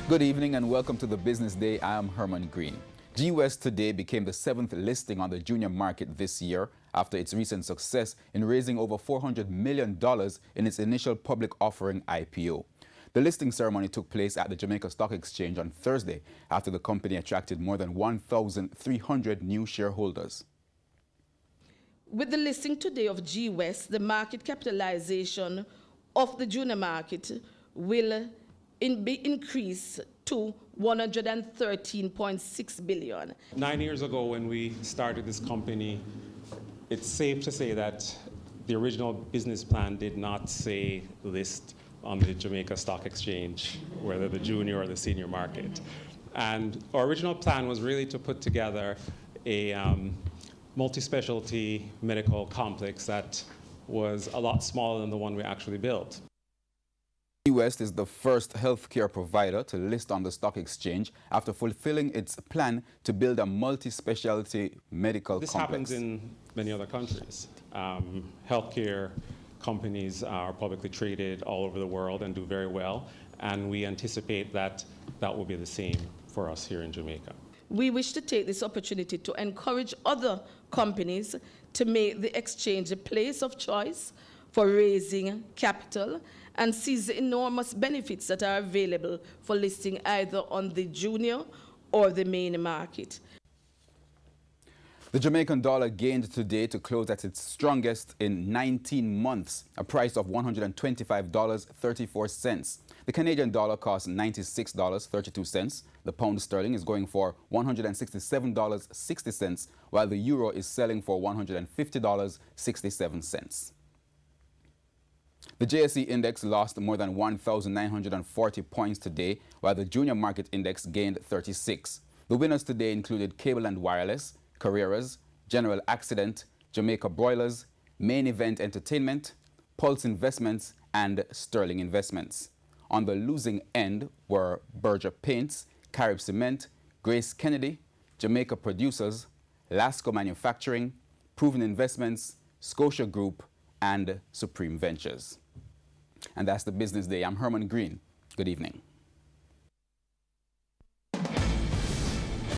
Good evening and welcome to the Business Day. I am Herman Green. GWest today became the 7th listing on the junior market this year after its recent success in raising over $400 million in its initial public offering IPO. The listing ceremony took place at the Jamaica Stock Exchange on Thursday after the company attracted more than 1,300 new shareholders. With the listing today of GWest, the market capitalization of the junior market will be increased to $113.6 billion. 9 years ago when we started this company, it's safe to say that the original business plan did not say list on the Jamaica Stock Exchange, whether the junior or the senior market. And our original plan was really to put together a multi-specialty medical complex that was a lot smaller than the one we actually built. GWest is the first healthcare provider to list on the stock exchange after fulfilling its plan to build a multi-specialty medical complex. This happens in many other countries. Healthcare companies are publicly traded all over the world and do very well, and we anticipate that that will be the same for us here in Jamaica. We wish to take this opportunity to encourage other companies to make the exchange a place of choice for raising capital and seize the enormous benefits that are available for listing either on the junior or the main market. The Jamaican dollar gained today to close at its strongest in 19 months, a price of $125.34. The Canadian dollar costs $96.32. The pound sterling is going for $167.60, while the euro is selling for $150.67. The JSE index lost more than 1,940 points today, while the junior market index gained 36. The winners today included Cable and Wireless, Carreras, General Accident, Jamaica Broilers, Main Event Entertainment, Pulse Investments, and Sterling Investments. On the losing end were Berger Paints, Carib Cement, Grace Kennedy, Jamaica Producers, Lasco Manufacturing, Proven Investments, Scotia Group, and Supreme Ventures. And that's the Business Day. I'm Herman Green. Good evening.